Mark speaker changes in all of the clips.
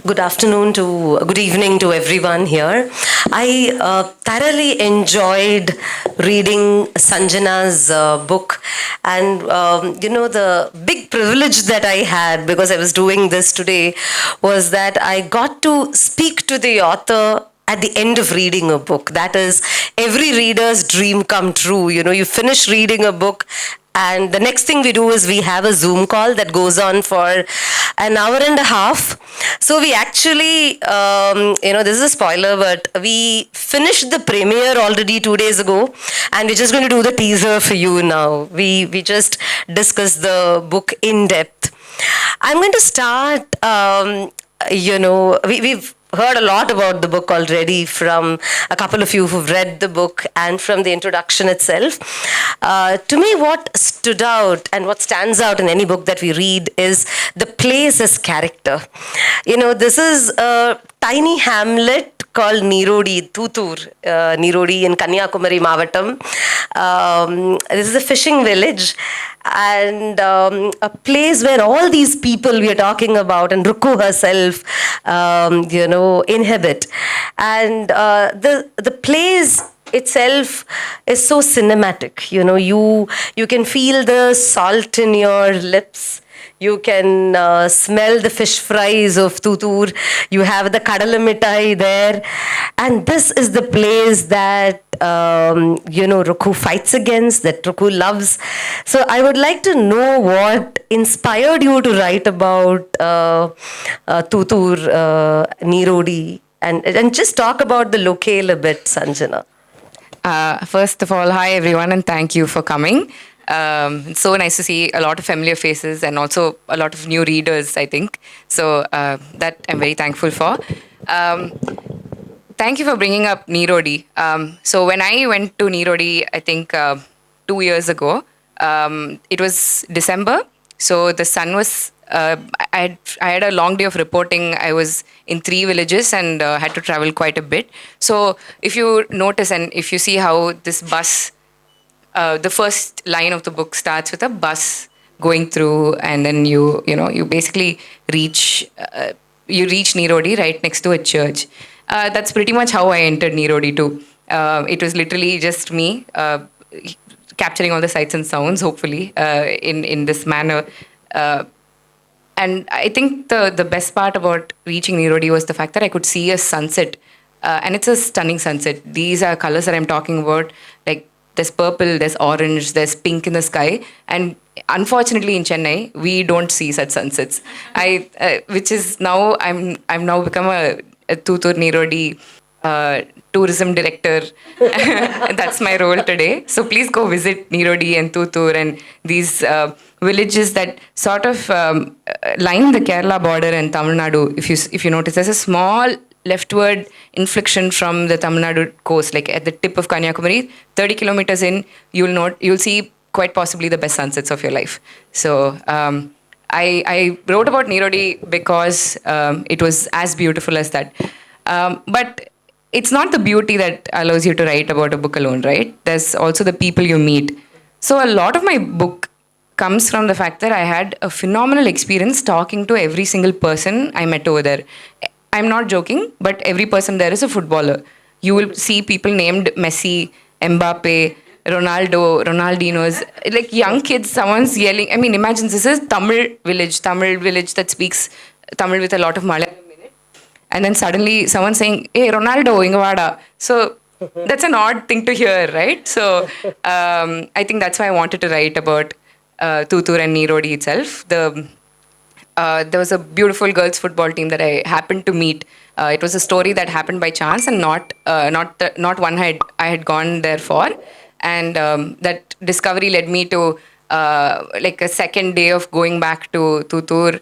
Speaker 1: Good evening to everyone here. I thoroughly enjoyed reading Sanjana's book, and the big privilege that I had because I was doing this today was that I got to speak to the author at the end of reading a book. That is every reader's dream come true. You finish reading a book, and the next thing we do is we have a Zoom call that goes on for an hour and a half. So we actually, this is a spoiler, but we finished the premiere already 2 days ago, and we're just going to do the teaser for you now. We just discussed the book in depth. I'm going to start, we've heard a lot about the book already from a couple of you who've read the book and from the introduction itself. To me, what stood out and what stands out in any book that we read is the place as character. This is a tiny hamlet called Nirodi, Nirodi in Kanyakumari Mavatam. This is a fishing village and a place where all these people we are talking about and Rukku herself, inhabit. And the place itself is so cinematic. You can feel the salt in your lips. You can smell the fish fries of Tutur. You have the kadalamittai there. And this is the place that, Rukku fights against, that Rukku loves. So I would like to know what inspired you to write about Tutur, Nirodi, and just talk about the locale a bit, Sanjana.
Speaker 2: First of all, hi everyone, and thank you for coming. It's so nice to see a lot of familiar faces and also a lot of new readers, I think. So that I'm very thankful for. Thank you for bringing up Nirodi. So when I went to Nirodi, I think 2 years ago, it was December. So the sun was, I had a long day of reporting. I was in 3 villages and had to travel quite a bit. So if you notice and if you see how this bus, the first line of the book starts with a bus going through, and then you basically reach Nirodi right next to a church. That's pretty much how I entered Nirodi too. It was literally just me capturing all the sights and sounds, hopefully, in this manner. And I think the best part about reaching Nirodi was the fact that I could see a sunset. And it's a stunning sunset. These are colors that I'm talking about, like there's purple, there's orange, there's pink in the sky. And unfortunately in Chennai, we don't see such sunsets. Which is now, I'm now become a Tutur Nirodi tourism director. That's my role today. So please go visit Nirodi and Tutur and these villages that sort of line the Kerala border and Tamil Nadu. If you notice, there's a small leftward inflection from the Tamil Nadu coast, like at the tip of Kanyakumari, 30 kilometers in, you'll see quite possibly the best sunsets of your life. So I wrote about Nirodi because it was as beautiful as that. But it's not the beauty that allows you to write about a book alone, right? There's also the people you meet. So a lot of my book comes from the fact that I had a phenomenal experience talking to every single person I met over there. I'm not joking, but every person there is a footballer. You will see people named Messi, Mbappe, Ronaldo, Ronaldinos, like young kids, someone's yelling. I mean, imagine this is Tamil village that speaks Tamil with a lot of Malayalam in it. And then suddenly someone saying, hey, Ronaldo, inga vada. So that's an odd thing to hear, right? So I think that's why I wanted to write about Tutur and Nirodi itself. There was a beautiful girls' football team that I happened to meet. It was a story that happened by chance and not one I had gone there for. And that discovery led me to like a second day of going back to Tutur,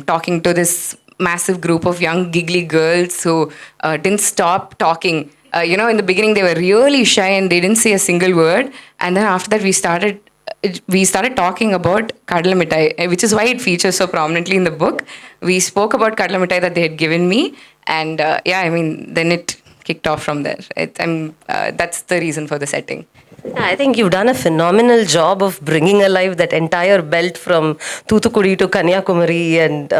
Speaker 2: talking to this massive group of young giggly girls who didn't stop talking. In the beginning they were really shy and they didn't say a single word. And then after that we started talking about kadalamittai, which is why it features so prominently in the book. We spoke about kadalamittai that they had given me, and then it kicked off from there. That's the reason for the setting.
Speaker 1: I think you've done a phenomenal job of bringing alive that entire belt from Thoothukudi to Kanyakumari. And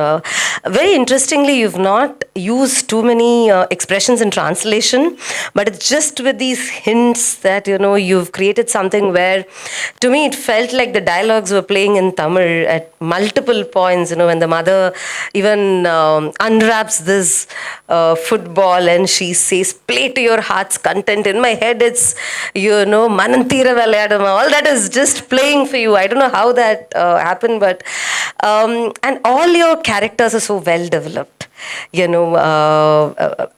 Speaker 1: Very interestingly, you've not used too many expressions in translation, but it's just with these hints that, you've created something where, to me, it felt like the dialogues were playing in Tamil at multiple points, when the mother even unwraps this football and she says, play to your heart's content. In my head, it's, Manantira Valayadama. All that is just playing for you. I don't know how that happened, but and all your characters are so well developed. I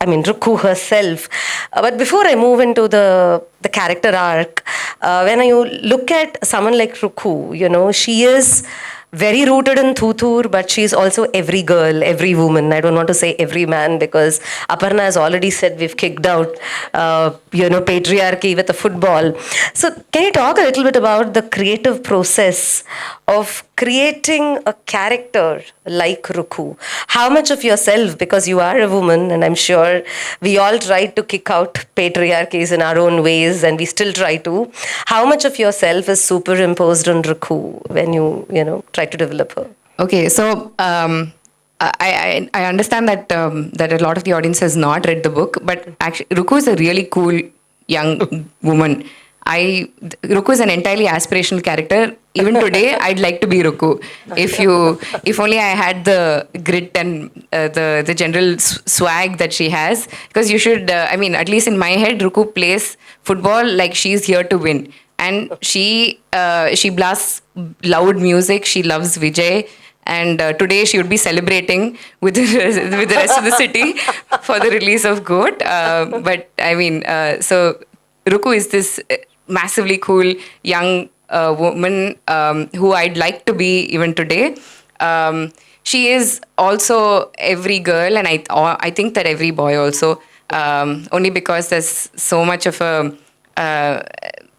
Speaker 1: mean, Rukku herself. But before I move into the character arc, when you look at someone like Rukku, she is very rooted in Thuthur, but she's also every girl, every woman. I don't want to say every man because Aparna has already said we've kicked out, patriarchy with the football. So can you talk a little bit about the creative process of creating a character like Rukku? How much of yourself, because you are a woman, and I'm sure we all try to kick out patriarchies in our own ways, and we still try to. How much of yourself is superimposed on Rukku when you try to develop her?
Speaker 2: Okay, so I understand that that a lot of the audience has not read the book, but actually Rukku is a really cool young woman. Rukku is an entirely aspirational character. Even today, I'd like to be Rukku. If only I had the grit and the general swag that she has. Because you should, at least in my head, Rukku plays football like she's here to win, and she blasts loud music. She loves Vijay. And today she would be celebrating with with the rest of the city for the release of Goat. So Rukku is this massively cool young woman who I'd like to be even today. She is also every girl, and I think that every boy also. Only because there's so much of a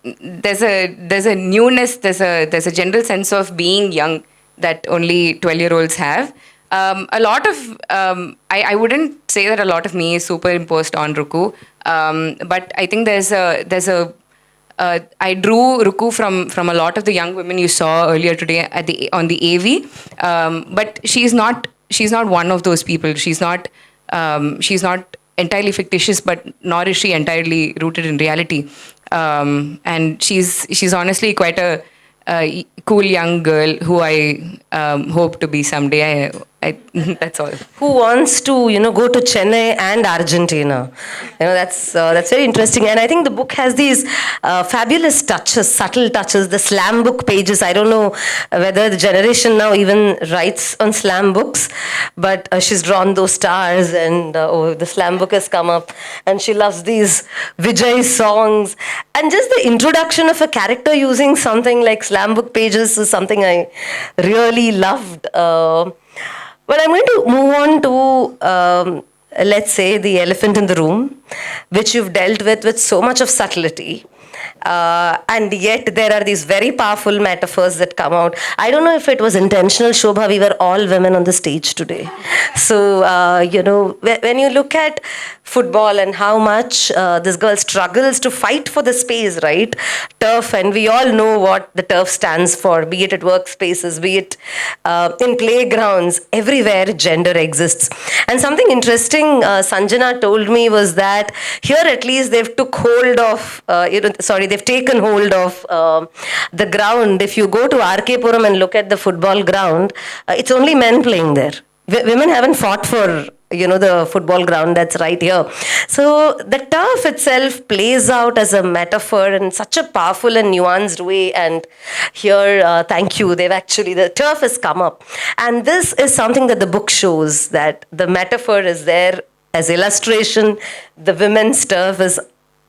Speaker 2: there's a newness, there's a general sense of being young that only 12-year-olds have. A lot of I wouldn't say that a lot of me is superimposed on Rukku, but I think there's a I drew Rukku from a lot of the young women you saw earlier today on the AV, but she's not one of those people. She's not entirely fictitious, but nor is she entirely rooted in reality. And she's honestly quite a cool young girl who I hope to be someday. That's all.
Speaker 1: Who wants to go to Chennai and Argentina? That's very interesting, and I think the book has these fabulous touches, subtle touches. The slam book pages. I don't know whether the generation now even writes on slam books, but she's drawn those stars, and the slam book has come up, and she loves these Vijay songs, and just the introduction of a character using something like slam book pages is something I really loved. Well, I'm going to move on to, let's say, the elephant in the room, which you've dealt with so much of subtlety. And yet there are these very powerful metaphors that come out. I don't know if it was intentional, Shobha. We were all women on the stage today. So, when you look at football and how much this girl struggles to fight for the space, right? Turf, and we all know what the turf stands for, be it at workspaces, be it in playgrounds, everywhere gender exists. And something interesting Sanjana told me was that here at least they've taken hold of the ground. If you go to RK Puram and look at the football ground, it's only men playing there. Women haven't fought for the football ground that's right here. So the turf itself plays out as a metaphor in such a powerful and nuanced way. And here, thank you, the turf has come up. And this is something that the book shows, that the metaphor is there as illustration. The women's turf is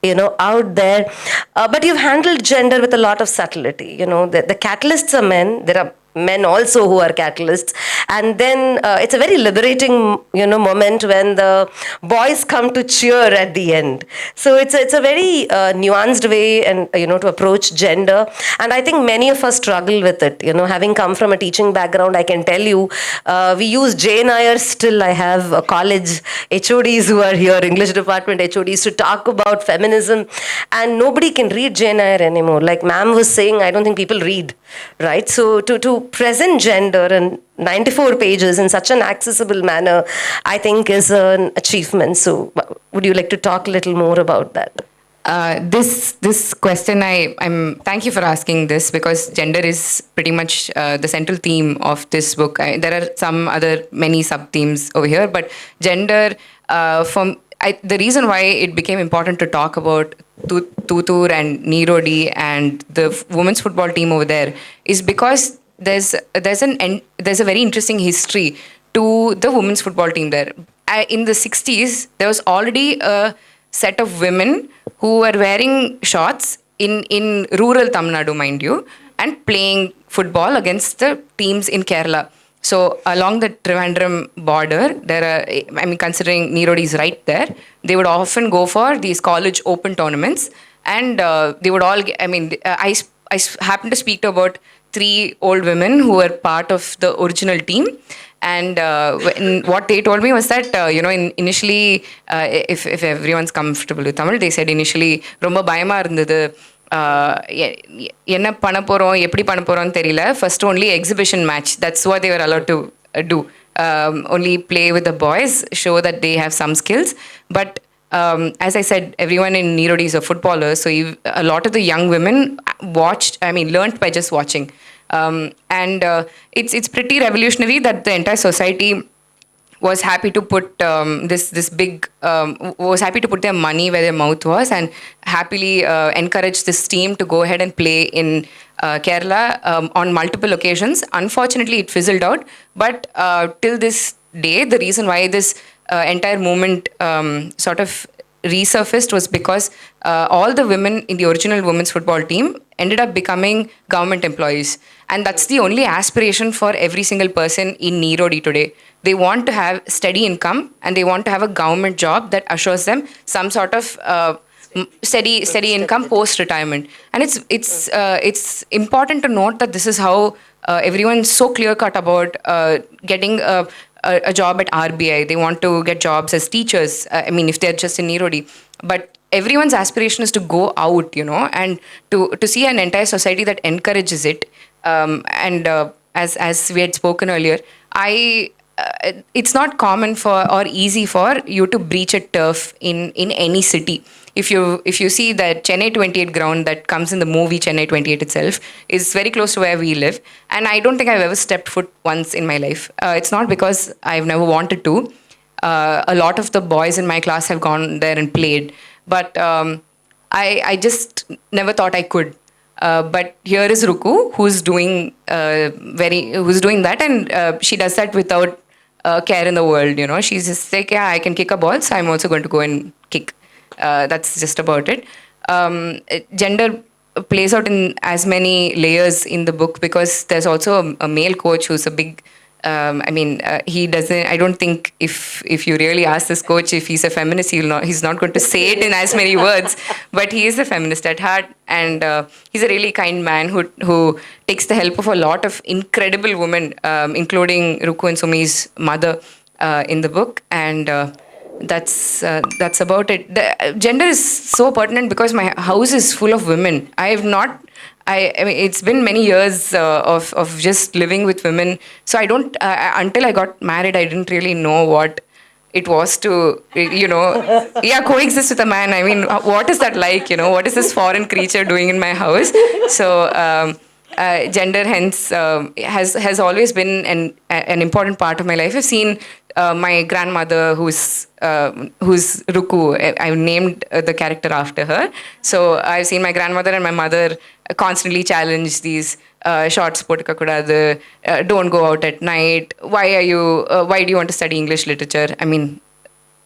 Speaker 1: out there. But you've handled gender with a lot of subtlety. The catalysts are men. There are men also who are catalysts, and then it's a very liberating moment when the boys come to cheer at the end. So it's a very nuanced way and to approach gender, and I think many of us struggle with it. Having come from a teaching background, I can tell you we use Jane Eyre still. I have college HODs who are here, English department HODs, to talk about feminism, and nobody can read Jane Eyre anymore. Like ma'am was saying, I don't think people read. right? So to present gender in 94 pages in such an accessible manner, I think is an achievement. So would you like to talk a little more about that?
Speaker 2: This question, I'm thank you for asking this, because gender is pretty much the central theme of this book. There are some other many sub themes over here, but gender, the reason why it became important to talk about Tutur and Nirodi and the women's football team over there is because there's a very interesting history to the women's football team there. In the 60s, there was already a set of women who were wearing shorts in rural Tamil Nadu, mind you, and playing football against the teams in Kerala. So along the Trivandrum border, there are, I mean, considering Nirodi is right there, they would often go for these college open tournaments, and they would all. I happened to speak to about 3 old women who were part of the original team. And what they told me was that, initially, if everyone's comfortable with Tamil, they said initially, ரொம்ப பயமா இருந்தது, என்ன பண்ண போறோம் எப்படி பண்ண போறோம்னு தெரியல. First only exhibition match, that's what they were allowed to do. Only play with the boys, show that they have some skills. But as I said, everyone in Nirodi is a footballer, so a lot of the young women learnt by just watching. And it's pretty revolutionary that the entire society was happy to put was happy to put their money where their mouth was, and happily encourage this team to go ahead and play in Kerala on multiple occasions. Unfortunately, it fizzled out, but till this day, the reason why this entire movement sort of resurfaced was because all the women in the original women's football team ended up becoming government employees. And that's the only aspiration for every single person in Nirodi today. They want to have steady income, and they want to have a government job that assures them some sort of steady income post retirement. And it's important to note that this is how everyone's so clear cut about getting a job at RBI. They want to get jobs as teachers. If they're just in Nirodi, but everyone's aspiration is to go out, and to see an entire society that encourages it. And as we had spoken earlier, it's not common for or easy for you to breach a turf in any city. If you see that Chennai 28 ground that comes in the movie Chennai 28 itself is very close to where we live, and I don't think I've ever stepped foot once in my life. It's not because I've never wanted to. A lot of the boys in my class have gone there and played, but I just never thought I could. But here is Rukku, who's doing that, and she does that without care in the world. She's just like, yeah, I can kick a ball, so I'm also going to go and kick. That's just about it. Gender plays out in as many layers in the book, because there's also a male coach who's a big he doesn't. I don't think if you really ask this coach if he's a feminist, he's not going to say it in as many words. But he is a feminist at heart, and he's a really kind man who takes the help of a lot of incredible women, including Rukku and Sumi's mother, in the book. And that's about it. The gender is so pertinent because my house is full of women. It's been many years of just living with women. So I don't, until I got married, I didn't really know what it was to, coexist with a man. What is that like? What is this foreign creature doing in my house? So gender, hence, has always been an important part of my life. I've seen my grandmother, who's Rukku. I've named the character after her. So I've seen my grandmother and my mother constantly challenge these shorts potukka kudadu, don't go out at night. Why do you want to study English literature?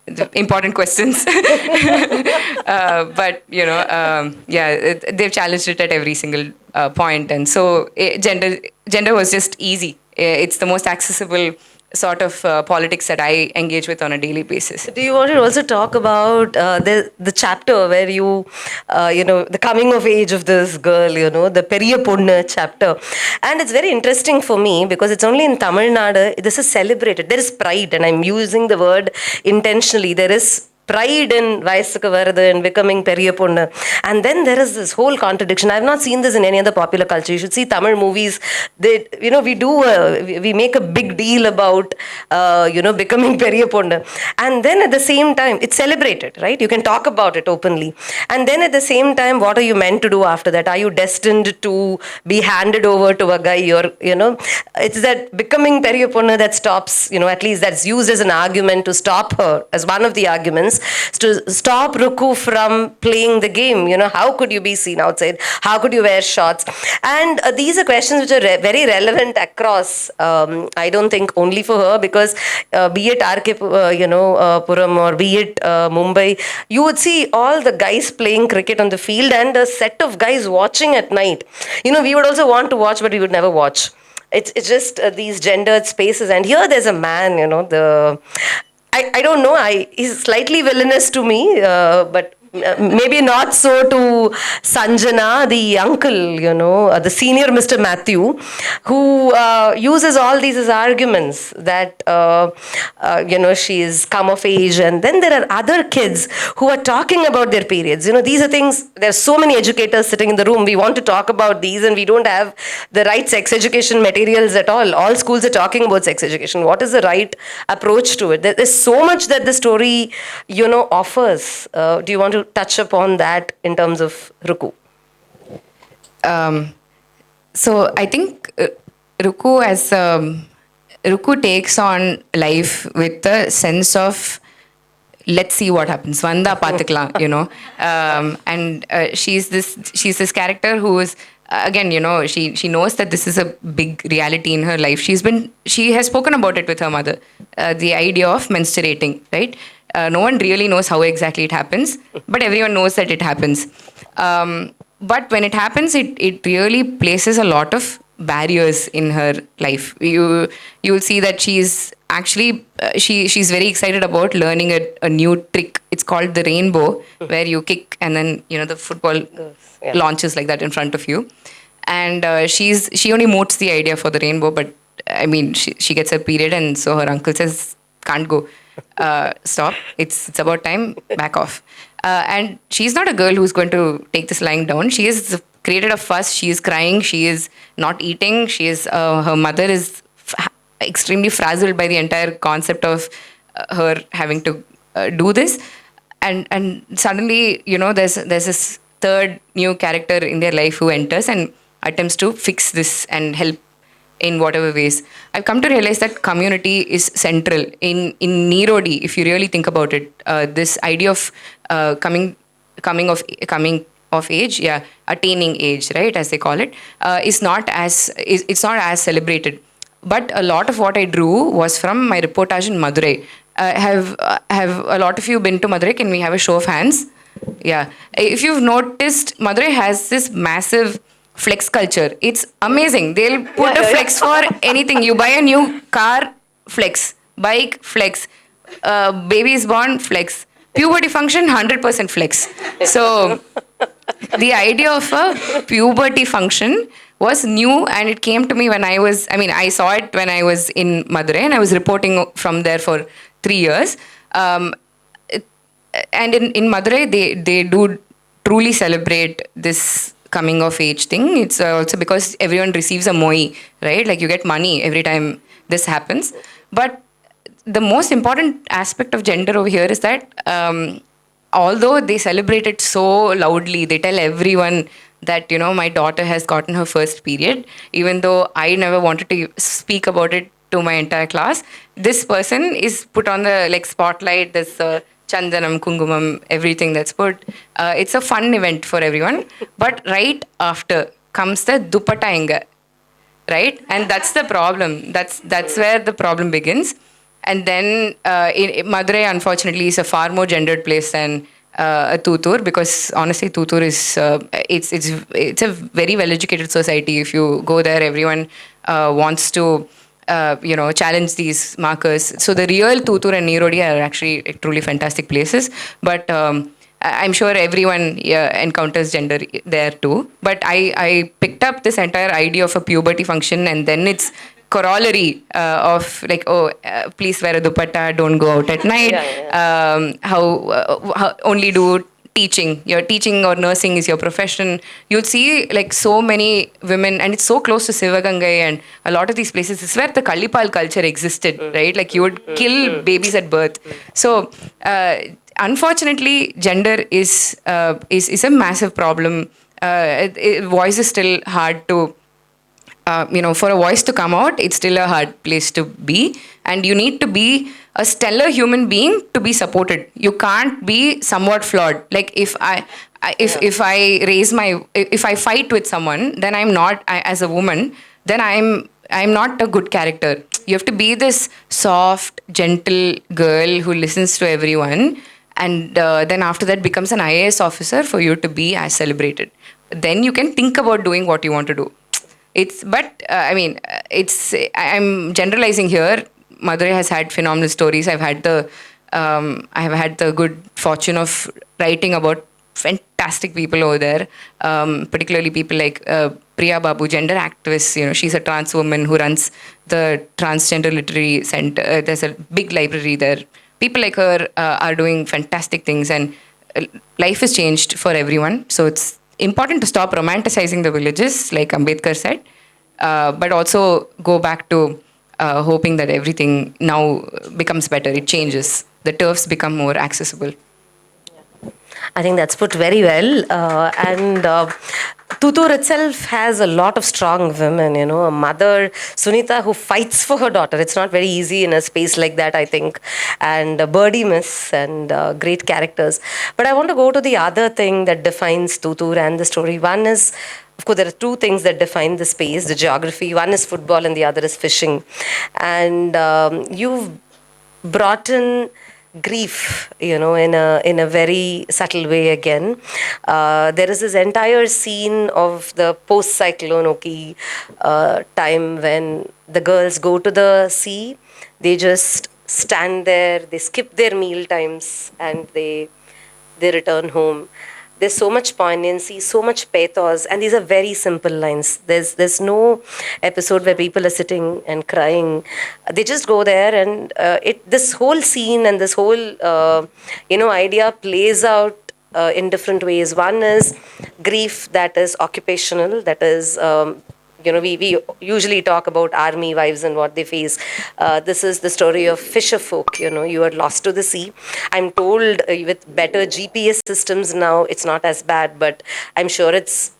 Speaker 2: The important questions. But they've challenged it at every single point. And so gender was just easy. It's the most accessible sort of politics that I engage with on a daily basis.
Speaker 1: Do you want to also talk about the chapter where the coming of age of this girl, the Periya Ponnu chapter? And it's very interesting for me because it's only in Tamil Nadu this is celebrated. There is pride, and I'm using the word intentionally. There is pride in vayasukku varudhu and becoming periya ponnu. And then there is this whole contradiction. I've not seen this in any other popular culture. You should see Tamil movies. They, we make a big deal about becoming periya ponnu, and then at the same time it's celebrated, right? You can talk about it openly, and then at the same time, what are you meant to do after that? Are you destined to be handed over to a guy? Or it's that becoming periya ponnu that stops, at least that's used as an argument to stop her, as one of the arguments to stop Rukku from playing the game. How could you be seen outside? How could you wear shorts? And these are questions which are very relevant across. I don't think only for her, because be it RK, Puram, or be it Mumbai, you would see all the guys playing cricket on the field and a set of guys watching at night. We would also want to watch, but we would never watch. It's just these gendered spaces. And here there's a man, I don't know. He's slightly villainous to me, but maybe not so to Sanjana, the uncle, the senior Mr. Matthew, who uses all these as arguments that, she's come of age. And then there are other kids who are talking about their periods. These are things, there's so many educators sitting in the room. We want to talk about these, and we don't have the right sex education materials at all. All schools are talking about sex education. What is the right approach to it? There's so much that the story, offers. Do you want to touch upon that in terms of Rukku?
Speaker 2: So I think Rukku takes on life with a sense of, let's see what happens. Vanda pathikalam, and she's this character who is, again, she knows that this is a big reality in her life. She has spoken about it with her mother, the idea of menstruating, right? No one really knows how exactly it happens, but everyone knows that it happens. But when it happens, it really places a lot of barriers in her life. You will see that she's actually she's very excited about learning a new trick. It's called the rainbow, where you kick and then the football launches like that in front of you. And she only moots the idea for the rainbow, but I mean she gets her period, and so her uncle says, can't go. Stop, it's about time, back off. And she's not a girl who's going to take this lying down. She has created a fuss. She is crying, she is not eating, she is her mother is extremely frazzled by the entire concept of her having to do this. And suddenly there's this third new character in their life who enters and attempts to fix this and help in whatever ways. I've come to realize that community is central in Nirodi. If you really think about it, this idea of coming of age, attaining age, right, as they call it, it's not as celebrated. But a lot of what I drew was from my reportage in Madurai. Have a lot of you been to Madurai? Can we have a show of hands? Yeah. If you've noticed, Madurai has this massive flex culture. It's amazing. They'll put a flex for anything. You buy a new car, flex. Bike, flex. Baby is born, flex. Puberty function, 100% flex. So the idea of a puberty function was new, and it came to me when I saw it when I was in Madurai, and I was reporting from there for 3 years. And in Madurai, they do truly celebrate this coming of age thing. It's also because everyone receives a moi, right? Like you get money every time this happens. But the most important aspect of gender over here is that although they celebrate it so loudly, they tell everyone that, my daughter has gotten her first period, even though I never wanted to speak about it to my entire class. This person is put on the spotlight. There's chandanam, kungumam, everything that's put. It's a fun event for everyone. But right after comes the dupatta enga, right? And that's the problem. That's where the problem begins. And then Madurai, unfortunately, is a far more gendered place than Tutur, because honestly, Tutur is it's a very well-educated society. If you go there, everyone wants to challenge these markers. So the real Tutur and Nirodi are actually truly fantastic places. But I'm sure everyone encounters gender there too. But I picked up this entire idea of a puberty function, and then its corollary of like, oh, please wear a dupatta, don't go out at night. How only do teaching. Your teaching or nursing is your profession. You'll see like so many women, and it's so close to Sivagangai and a lot of these places. This is where the Kallipal culture existed, right? Like you would kill babies at birth. So unfortunately, gender is a massive problem. Voice is still hard to. For a voice to come out, it's still a hard place to be. And you need to be a stellar human being to be supported. You can't be somewhat flawed. Like if I fight with someone, then as a woman, then I'm not a good character. You have to be this soft, gentle girl who listens to everyone. And then after that becomes an IAS officer for you to be as celebrated. Then you can think about doing what you want to do. I'm generalizing here. Madurai has had phenomenal stories. I have had the good fortune of writing about fantastic people over there, particularly people like Priya Babu, gender activist. She's a trans woman who runs the Transgender Literary Center. There's a big library there. People like her are doing fantastic things, and life has changed for everyone. So it's important to stop romanticizing the villages, like Ambedkar said, but also go back to hoping that everything now becomes better. It changes. The turfs become more accessible.
Speaker 1: I think that's put very well. And Tutur itself has a lot of strong women, a mother, Sunita, who fights for her daughter. It's not very easy in a space like that, I think. And Birdie Miss and great characters. But I want to go to the other thing that defines Tutur and the story. One is, of course, there are two things that define the space, the geography. One is football and the other is fishing. And you've brought in grief, in a very subtle way again. There is this entire scene of the post-cyclone Oki time when the girls go to the sea. They just stand there, they skip their meal times, and they return home. There's so much poignancy, so much pathos, and these are very simple lines. There's no episode where people are sitting and crying. They just go there, and this whole scene and this whole idea plays out in different ways. One is grief that is occupational, that is. We usually talk about army wives and what they face. This is the story of fisher folk. You are lost to the sea. I'm told with better GPS systems now, it's not as bad, but I'm sure it's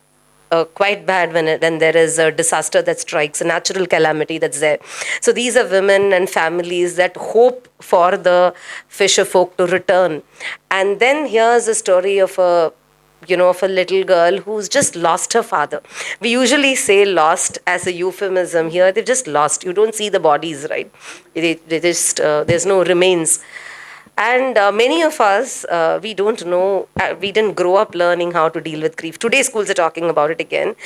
Speaker 1: quite bad when there is a disaster that strikes, a natural calamity that's there. So these are women and families that hope for the fisher folk to return. And then here's a story of a little girl who's just lost her father. We usually say lost as a euphemism. Here, they've just lost. You don't see the bodies, right? They just, there's no remains. And many of us, we don't know, we didn't grow up learning how to deal with grief. Today, schools are talking about it again.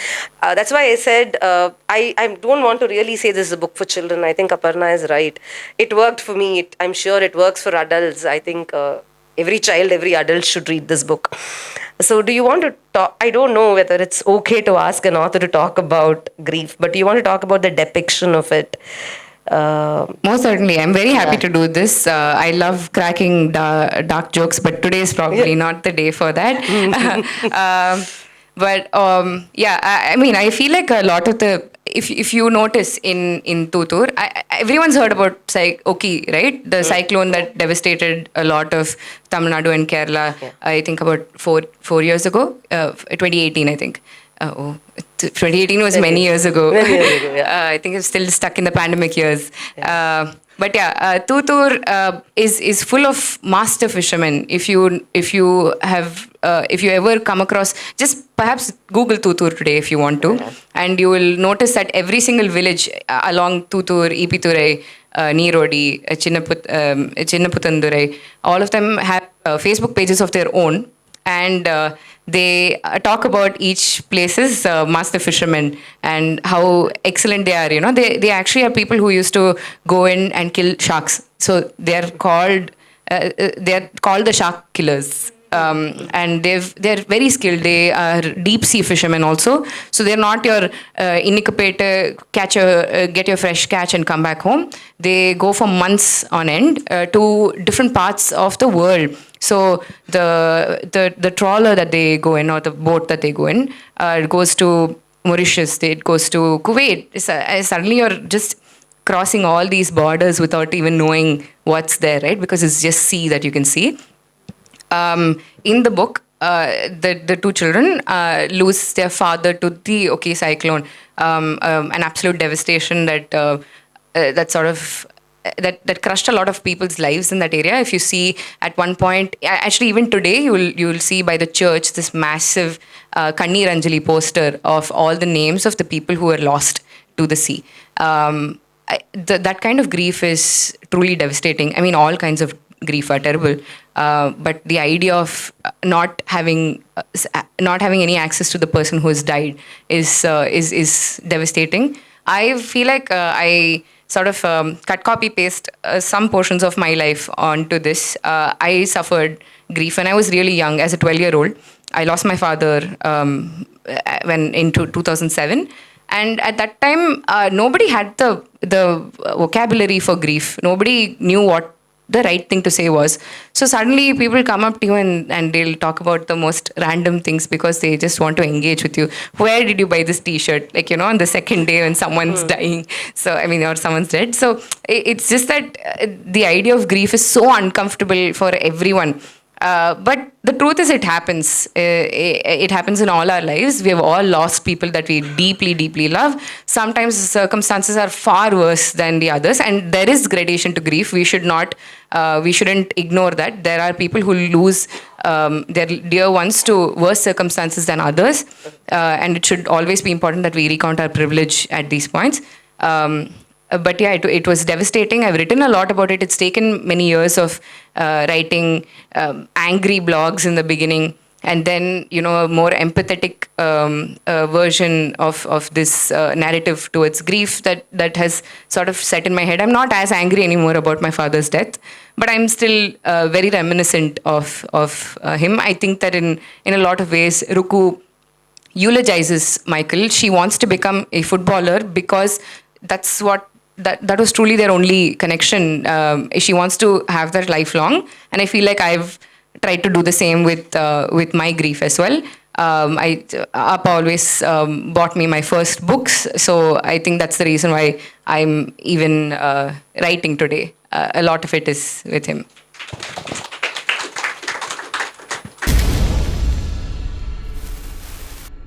Speaker 1: That's why I said, I don't want to really say this is a book for children. I think Aparna is right. It worked for me. I'm sure it works for adults. I think every child, every adult should read this book. So do you want to talk? I don't know whether it's okay to ask an author to talk about grief, but do you want to talk about the depiction of it?
Speaker 2: Most certainly. I'm very happy to do this. I love cracking dark jokes, but today is probably not the day for that. I feel like a lot of the, if you notice in Tutur, everyone's heard about Oki, right? The cyclone that devastated a lot of Tamil Nadu and Kerala, I think about 4 years ago, 2018, I think. 2018 was many years ago. I think it's still stuck in the pandemic years. Tutur is full of master fishermen. If you ever come across, just perhaps Google Tutur today if you want to, and you will notice that every single village along Tutur, Ipithurai, Neerodi, Chinnaputandurai, all of them have Facebook pages of their own, and they talk about each place's master fishermen and how excellent they are. They actually are people who used to go in and kill sharks. So they are called the shark killers. And they're very skilled. They are deep sea fishermen also. So they're not your inikapete get your fresh catch and come back home. They go for months on end to different parts of the world. So the trawler that they go in, or the boat that they go in, goes to Mauritius. It goes to Kuwait. Suddenly you're just crossing all these borders without even knowing what's there, right? Because it's just sea that you can see. In the book, the two children lose their father to the cyclone, an absolute devastation that sort of that crushed a lot of people's lives in that area. If you see at one point, actually even today, you'll see by the church this massive Kanneer Anjali poster of all the names of the people who were lost to the sea. That kind of grief is truly devastating. I mean, all kinds of grief are terrible, but the idea of not having any access to the person who has died is devastating. I feel like I sort of cut, copy, paste some portions of my life onto this. I suffered grief when I was really young, as a 12-year-old. I lost my father when into 2007. And at that time, nobody had the vocabulary for grief. Nobody knew what the right thing to say was. So suddenly people come up to you and they'll talk about the most random things because they just want to engage with you. Where did you buy this t-shirt? Like, on the second day when someone's dying. So, I mean, or someone's dead. So it's just that the idea of grief is so uncomfortable for everyone. But the truth is, it happens. It happens in all our lives. We have all lost people that we deeply, deeply love. Sometimes the circumstances are far worse than the others, and there is gradation to grief. We shouldn't ignore that. There are people who lose their dear ones to worse circumstances than others, and it should always be important that we recount our privilege at these points. But yeah, it was devastating. I've written a lot about it. It's taken many years of writing angry blogs in the beginning, and then a more empathetic version of this narrative towards grief that has sort of set in my head. I'm not as angry anymore about my father's death, but I'm still very reminiscent of him. I think that in a lot of ways, Rukku eulogizes Michael. She wants to become a footballer because that's what that was truly their only connection. She wants to have that lifelong, and I feel like I've tried to do the same with my grief as well. Appa always bought me my first books, so I think that's the reason why I'm even writing today. A lot of it is with him.